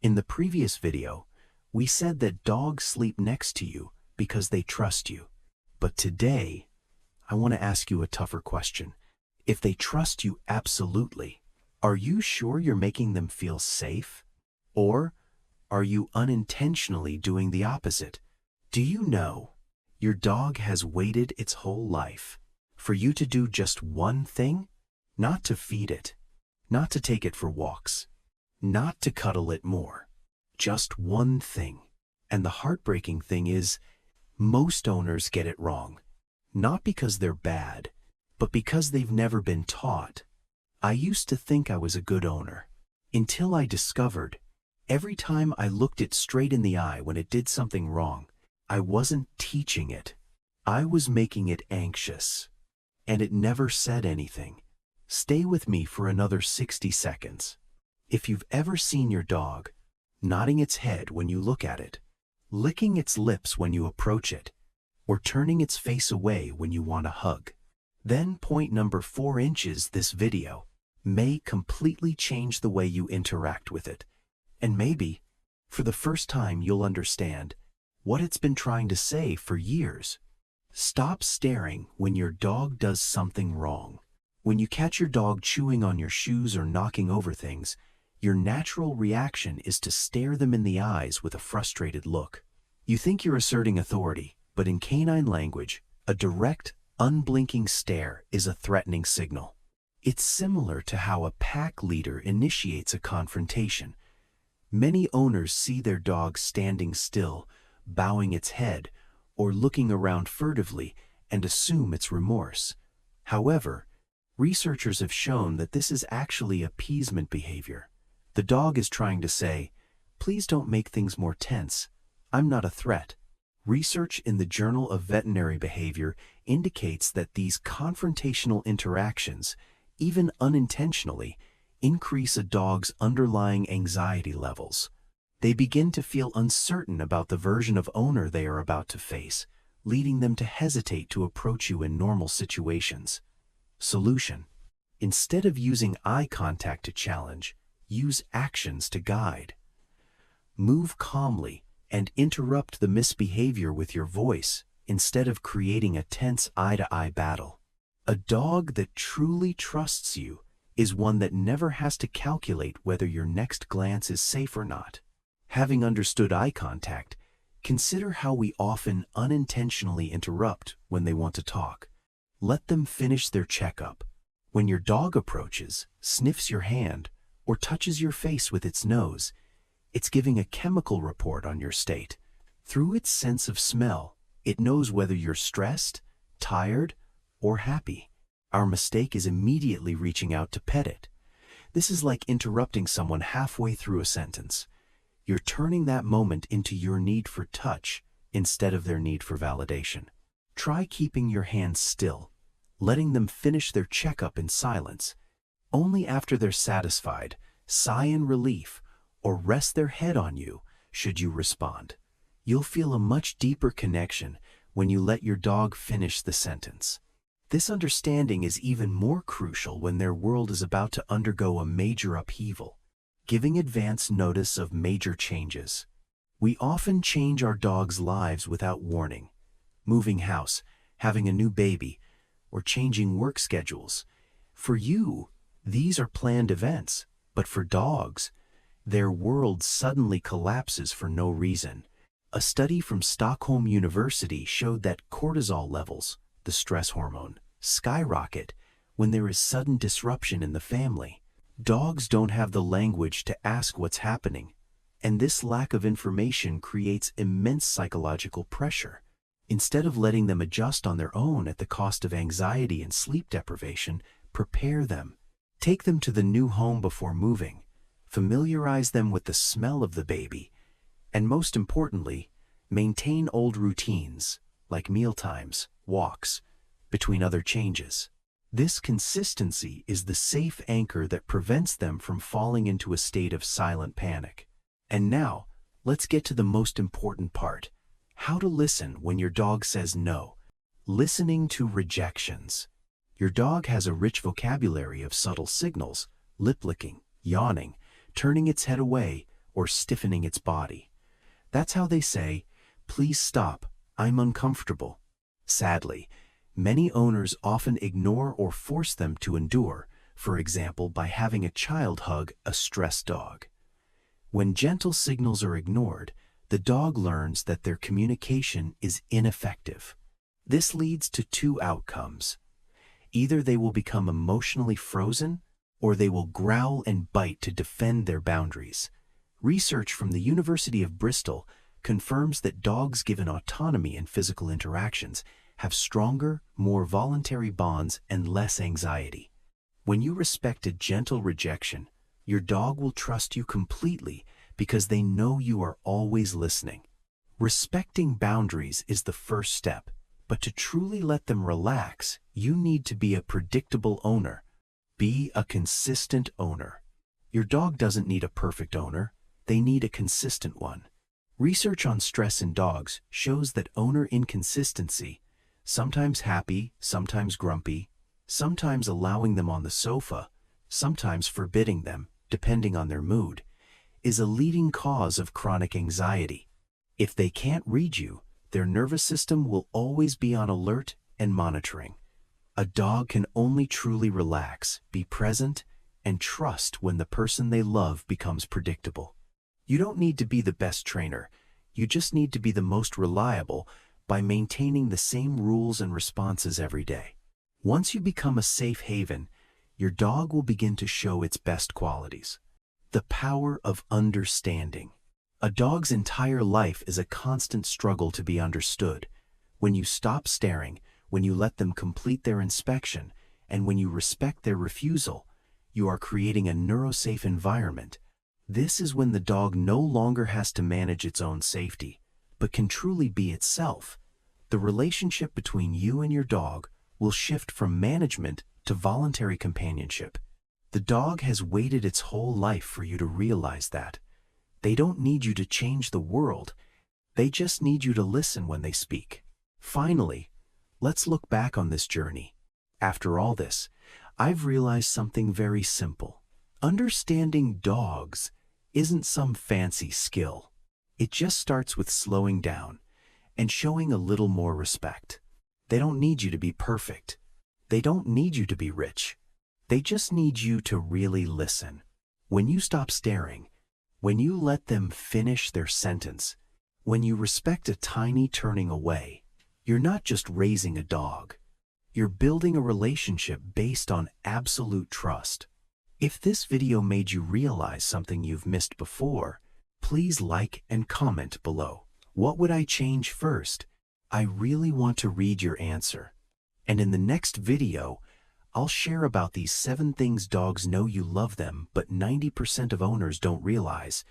In the previous video, we said that dogs sleep next to you because they trust you. But today, I want to ask you a tougher question. If they trust you absolutely, are you sure you're making them feel safe? Or are you unintentionally doing the opposite? Do you know your dog has waited its whole life for you to do just one thing? Not to feed it, not to take it for walks, not to cuddle it more. Just one thing. And the heartbreaking thing is, most owners get it wrong. Not because they're bad, but because they've never been taught. I used to think I was a good owner, until I discovered every time I looked it straight in the eye when it did something wrong, I wasn't teaching it. I was making it anxious. And it never said anything. Stay with me for another 60 seconds. If you've ever seen your dog nodding its head when you look at it, licking its lips when you approach it, or turning its face away when you want a hug, then point number 4 inches this video may completely change the way you interact with it. And maybe, for the first time, you'll understand what it's been trying to say for years. Stop staring when your dog does something wrong. When you catch your dog chewing on your shoes or knocking over things, your natural reaction is to stare them in the eyes with a frustrated look. You think you're asserting authority, but in canine language, a direct, unblinking stare is a threatening signal. It's similar to how a pack leader initiates a confrontation. Many owners see their dog standing still, bowing its head, or looking around furtively and assume it's remorse. However, researchers have shown that this is actually appeasement behavior. The dog is trying to say, "Please don't make things more tense. I'm not a threat." Research in the Journal of Veterinary Behavior indicates that these confrontational interactions, even unintentionally, increase a dog's underlying anxiety levels. They begin to feel uncertain about the version of owner they are about to face, leading them to hesitate to approach you in normal situations. Solution: instead of using eye contact to challenge, use actions to guide. Move calmly and interrupt the misbehavior with your voice instead of creating a tense eye-to-eye battle. A dog that truly trusts you is one that never has to calculate whether your next glance is safe or not. Having understood eye contact, consider how we often unintentionally interrupt when they want to talk. Let them finish their checkup. When your dog approaches, sniffs your hand, or touches your face with its nose, it's giving a chemical report on your state. Through its sense of smell, it knows whether you're stressed, tired, or happy. Our mistake is immediately reaching out to pet it. This is like interrupting someone halfway through a sentence. You're turning that moment into your need for touch instead of their need for validation. Try keeping your hands still, letting them finish their checkup in silence. Only after they're satisfied, sigh in relief, or rest their head on you should you respond. You'll feel a much deeper connection when you let your dog finish the sentence. This understanding is even more crucial when their world is about to undergo a major upheaval, giving advance notice of major changes. We often change our dogs' lives without warning. Moving house, having a new baby, or changing work schedules. For you, these are planned events, but for dogs, their world suddenly collapses for no reason. A study from Stockholm University showed that cortisol levels, the stress hormone, skyrocket when there is sudden disruption in the family. Dogs don't have the language to ask what's happening, and this lack of information creates immense psychological pressure. Instead of letting them adjust on their own at the cost of anxiety and sleep deprivation, prepare them. Take them to the new home before moving. Familiarize them with the smell of the baby, and most importantly, maintain old routines like mealtimes, walks, between other changes. This consistency is the safe anchor that prevents them from falling into a state of silent panic. And now, let's get to the most important part: how to listen when your dog says no. Listening to rejections. Your dog has a rich vocabulary of subtle signals: lip licking, yawning, turning its head away, or stiffening its body. That's how they say, "Please stop, I'm uncomfortable." Sadly, many owners often ignore or force them to endure, for example, by having a child hug a stressed dog. When gentle signals are ignored, the dog learns that their communication is ineffective. This leads to two outcomes. Either they will become emotionally frozen, or they will growl and bite to defend their boundaries. Research from the University of Bristol confirms that dogs given autonomy in physical interactions have stronger, more voluntary bonds and less anxiety. When you respect a gentle rejection, your dog will trust you completely because they know you are always listening. Respecting boundaries is the first step, but to truly let them relax, you need to be a predictable owner. Be a consistent owner. Your dog doesn't need a perfect owner, they need a consistent one. Research on stress in dogs shows that owner inconsistency, sometimes happy, sometimes grumpy, sometimes allowing them on the sofa, sometimes forbidding them, depending on their mood, is a leading cause of chronic anxiety. If they can't read you, their nervous system will always be on alert and monitoring. A dog can only truly relax, be present, and trust when the person they love becomes predictable. You don't need to be the best trainer, you just need to be the most reliable by maintaining the same rules and responses every day. Once you become a safe haven, your dog will begin to show its best qualities. The power of understanding. A dog's entire life is a constant struggle to be understood. When you stop staring, when you let them complete their inspection, and when you respect their refusal, you are creating a neurosafe environment. This is when the dog no longer has to manage its own safety, but can truly be itself. The relationship between you and your dog will shift from management to voluntary companionship. The dog has waited its whole life for you to realize that. They don't need you to change the world, they just need you to listen when they speak. Finally, let's look back on this journey. After all this, I've realized something very simple. Understanding dogs isn't some fancy skill. It just starts with slowing down and showing a little more respect. They don't need you to be perfect. They don't need you to be rich. They just need you to really listen. When you stop staring, when you let them finish their sentence, when you respect a tiny turning away, you're not just raising a dog. You're building a relationship based on absolute trust. If this video made you realize something you've missed before, please like and comment below. What would I change first? I really want to read your answer. And in the next video, I'll share about these 7 things dogs know you love them, but 90% of owners don't realize.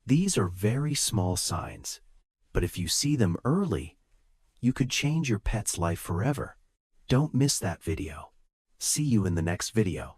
These are very small signs, but if you see them early, you could change your pet's life forever. Don't miss that video. See you in the next video.